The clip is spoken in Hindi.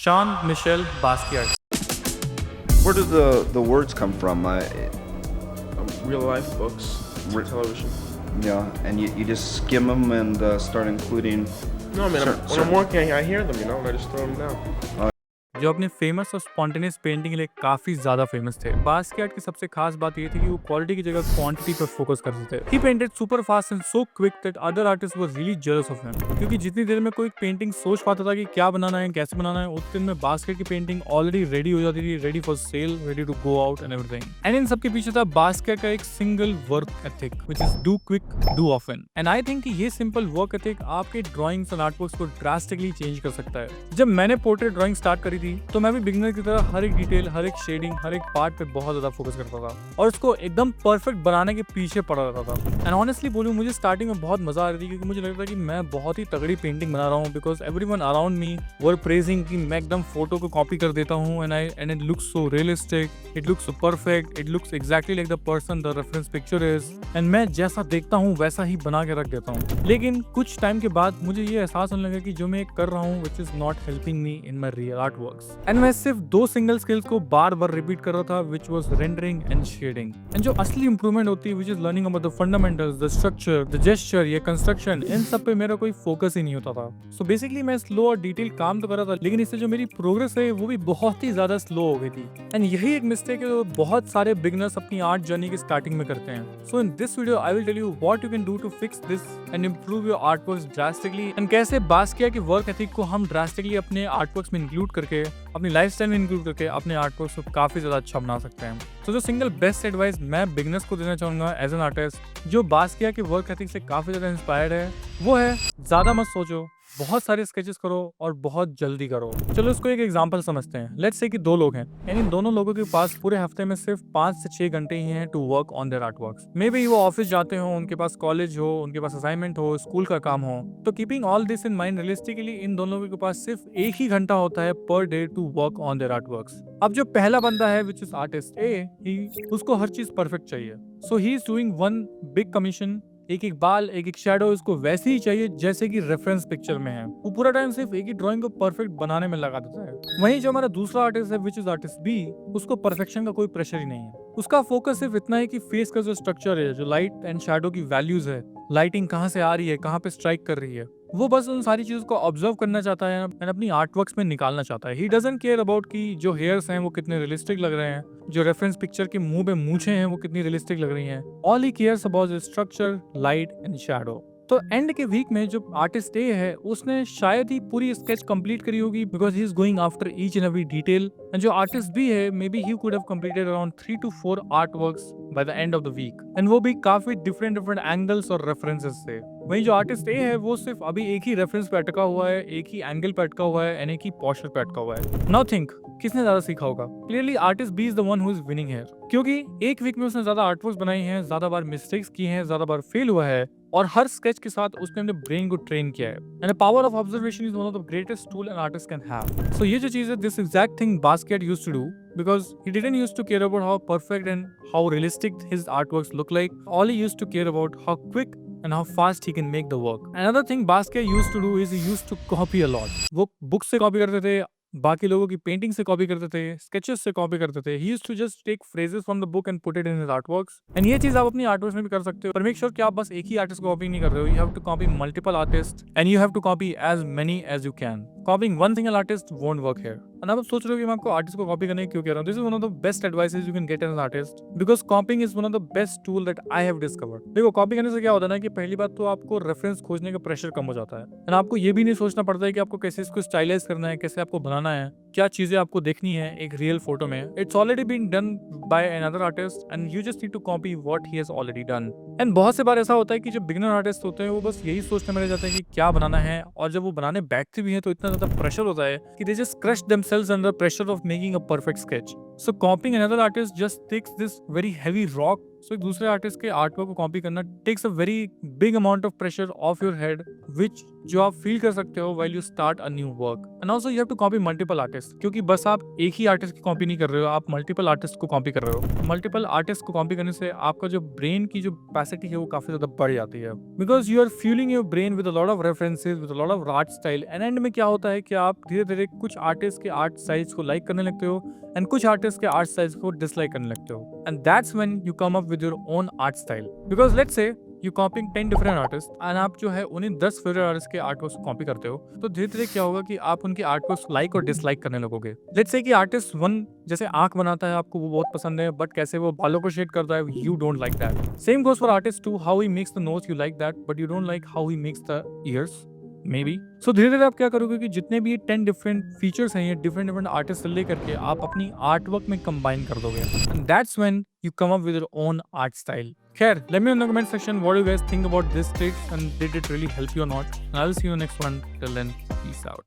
Jean-Michel Basquiat. Where did the words come from? Real life books, television. Yeah, and you just skim them and start including. No, I mean, when I'm working, I hear them, and I just throw them down. जो अपने फेमस और स्पॉन्टेनियस पेंटिंग के लिए काफी ज्यादा फेमस थे। बास्कियाट की सबसे खास बात ये थी कि वो क्वालिटी की जगह क्वांटिटी पर फोकस करते थे। He painted super fast and so quick that other artist were really jealous of him, क्योंकि जितनी देर में कोई पेंटिंग सोच पाता था कि क्या बनाना है, कैसे बनाना है, उतने दिन में बास्कियाट की पेंटिंग ऑलरेडी रेडी हो जाती थी, ready for sale, ready to go out and everything. And इन सबके पीछे था बास्कियाट का एक single work ethic, which is do quick do often. And I think ये सिंपल वर्क एथिक आपके ड्राइंग्स एंड आर्टवर्क्स को ड्रास्टिकली चेंज कर सकता है। जब मैंने पोर्ट्रेट ड्राइंग स्टार्ट करी थी तो मैं भी बिगिनर की तरह हर एक डिटेल, हर एक शेडिंग, हर एक पार्ट पे बहुत ज्यादा फोकस करता था और उसको एकदम परफेक्ट बनाने के पीछे पड़ा रहता था। एंड ऑनेस्टली बोलूं, मुझे स्टार्टिंग में बहुत मजा आ रही थी, क्योंकि मुझे लगता था कि मैं बहुत ही तगड़ी पेंटिंग बना रहा हूँ, because everyone around me were praising कि मैं एकदम फोटो को कॉपी कर देता हूँ and it looks so realistic, it looks so perfect, it looks exactly like the person the reference picture is, and मैं जैसा देखता हूँ वैसा ही बना के रख देता हूँ। लेकिन कुछ टाइम के बाद मुझे ये एहसास होने लगा कि जो मैं कर रहा हूँ which is not helping me in my real art works. And मैं सिर्फ 2 सिंगल स्किल्स को बार बार रिपीट कर रहा था, which was rendering and shading। And जो असली इंप्रूवमेंट होती है which is learning about the fundamentals, the structure, the gesture, ये कंस्ट्रक्शन, इन सब पे मेरा कोई फोकस ही नहीं होता था। सो बेसिकली मैं स्लो और डिटेल काम तो कर रहा था, लेकिन इससे जो मेरी प्रोग्रेस है वो भी बहुत ही ज्यादा स्लो हो गई थी। एंड यही एक मिस्टेक है जो बहुत सारे बिगिनर्स अपनी आर्ट जर्नी की स्टार्टिंग में करते हैं। So in this video I will tell you what you can do to fix this and improve your art works drastically, and कैसे बास्किया के वर्क एथिक को हम ड्रास्टिकली अपने आर्ट वर्क्स में इंक्लूड करके, अपनी लाइफस्टाइल में इंक्लूड करके अपने आर्ट वर्क्स को काफी ज्यादा अच्छा बना सकते हैं। तो जो सिंगल बेस्ट एडवाइस मैं बिगिनर्स को देना चाहूंगा एज एन आर्टिस्ट जो बास्किया के वर्क एथिक से काफी ज्यादा इंस्पायर्ड है, वो है ज्यादा मत सोचो, बहुत सारे स्केचेस करो और बहुत जल्दी करो। चलो इसको एक एग्जांपल समझते हैं। लेट्स से कि 2 लोग हैं, यानी दोनों लोगों के पास पूरे हफ्ते में सिर्फ 5 से 6 घंटे ही हैं to work on their art works. Maybe वो ऑफिस जाते हो, उनके पास कॉलेज हो, उनके पास असाइनमेंट हो, स्कूल का काम हो। तो keeping all this in mind, realistically इन दोनों लोगों के पास सिर्फ 1 ही घंटा होता है per day to work on their art works. अब जो पहला बंदा है विच इज आर्टिस्ट ए, उसको हर चीज परफेक्ट चाहिए। So he is doing one big commission, एक एक बाल, एक एक शैडो इसको वैसे ही चाहिए जैसे कि रेफरेंस पिक्चर में है। वो पूरा टाइम सिर्फ एक ही ड्राइंग को परफेक्ट बनाने में लगा देता है। वहीं जो हमारा दूसरा आर्टिस्ट है विच इज आर्टिस्ट बी, उसको परफेक्शन का कोई प्रेशर ही नहीं है। उसका फोकस सिर्फ इतना है कि फेस का जो स्ट्रक्चर है, जो लाइट एंड शैडो की वैल्यूज है, लाइटिंग कहाँ से आ रही है, कहाँ पे स्ट्राइक कर रही है, वो बस उन सारी चीजों को ऑब्जर्व करना चाहता है एंड अपनी आर्टवर्क्स में निकालना चाहता है। ही डजंट केयर अबाउट कि जो हेयर्स हैं वो कितने रियलिस्टिक लग रहे हैं, जो रेफरेंस पिक्चर के मुंह पे मूछें हैं वो कितनी रियलिस्टिक लग रही हैं। All he cares about structure, light and shadow. तो एंड के वीक में जो आर्टिस्ट ए है उसने शायद ही पूरी स्केच कंप्लीट करी होगी, because he is going after each and every detail. And जो आर्टिस्ट बी है, may be he could have completed around 3 to 4 art works by the end of the week, and वो भी काफी डिफरेंट एंगल्स और रेफरेंसेस से। वहीं जो आर्टिस्ट ए है वो सिर्फ अभी एक ही रेफरेंस पे अटका हुआ है, एक ही एंगल पे अटका हुआ है एंड एक ही पोस्चर पे अटका हुआ है। नाउ थिंक किसने ज्यादा सीखा होगा? Clearly artist B is the one who is winning here, क्योंकि एक वीक में उसने ज्यादा आर्टवर्क्स बनाई हैं, ज्यादा बार मिस्टेक्स की हैं, ज्यादा बार फेल हुआ है, और हर स्केच के साथ उसने अपने ब्रेन को ट्रेन किया है। And the power of observation is one of the greatest tool an artist can have. So ये जो चीज है, this exact thing Basquiat used to do, because he didn't used to care about how perfect and how realistic his artworks look like. All he used to care about how quick and how fast he can make the work. Another thing Basquiat used to do is he used to copy a lot. वो बुक से कॉपी करते थे, बाकी लोगों की पेंटिंग से कॉपी करते थे, स्केचेस से कॉपी करते थे। He used to just take phrases from the book and put it in his artworks. And ये चीज आप अपनी आर्टवर्क्स में भी कर सकते हो, पर मेक श्योर कि आप बस एक ही आर्टिस्ट को कॉपी नहीं कर रहे हो। You have to copy multiple artists and you have to copy as many as you can. Copying one single artist won't work here. And अब सोच रहे हो कि मैं आपको आर्टिस्ट को कॉपी करने क्यों कह रहा हूँ? This is one of the best advices you can get as an artist, because copying is one of the best tool that I have discovered. देखो, कॉपी करने से क्या होता है ना कि पहली बात तो आपको रेफरेंस खोजने का प्रेशर कम हो जाता है, एंड आपको ये भी नहीं सोचना पड़ता है कि आपको कैसे इसको स्टाइलाइज करना है, कैसे आपको बनाना है, क्या चीजें आपको देखनी है एक रियल फोटो में। It's already been done by another artist and you just need to copy what he has already done. And बहुत से बार ऐसा होता है कि जो बिगिनर आर्टिस्ट होते हैं वो बस यही सोचने में रह जाते हैं कि क्या बनाना है, और जब वो बनाने बैठते भी हैं तो इतना ज्यादा प्रेशर होता है कि they just crush themselves under pressure of making a perfect sketch. So copying another artist just takes this very heavy rock. So एक दूसरे आर्टिस्ट के आर्टवर्क को कॉपी करना takes a very big amount of pressure off your head, which जो आप फील कर सकते हो while you start a new work. And also you have to copy multiple artists, क्योंकि बस आप एक ही आर्टिस्ट की कॉपी नहीं कर रहे हो, आप मल्टीपल आर्टिस्ट को कॉपी कर रहे हो. मल्टीपल आर्टिस्ट को कॉपी करने से आपका जो ब्रेन की जो कैपेसिटी है वो काफी ज्यादा बढ़ जाती है, because you are fuelling your brain with a lot of references, with a lot of art style. And end में क्या होता है कि आप धीरे धीरे कुछ आर्टिस्ट के आर्ट स्टाइल्स को लाइक करने लगते हो एंड कुछ आर्टिस्ट के आर्ट स्टाइल्स को डिसलाइक करने लगते हो. And that's when you come up with your own art style. Because let's say you कॉपिंग 10 different artist and आप जो है उन्हीं 10 फेवरेट आर्टिस्ट के आर्टवर्क्स को कॉपी करते हो, तो धीरे धीरे क्या होगा कि आप उनके आर्टवर्क्स को लाइक और डिसलाइक करने लगोगे. लेट्स से कि आर्टिस्ट 1 जैसे आंख बनाता है, आपको वो बहुत पसंद है, बट कैसे वो बालों को शेड करता है, you don't like that. Same goes for artist 2, how he makes the nose, you like that, but you don't like how he makes the ears maybe. So धीरे धीरे आप क्या करोगे कि जितने भी 10 डिफरेंट फीचर्स हैं, ये डिफरेंट डिफरेंट आर्टिस्ट से लेकर के आप अपनी आर्ट वर्क में कंबाइन कर दोगे. And that's when you come up with your own art style. Khair, let me know in the comment section what do you guys think about this trick and did it really help you or not. And I'll see you in the next one. Till then, peace out.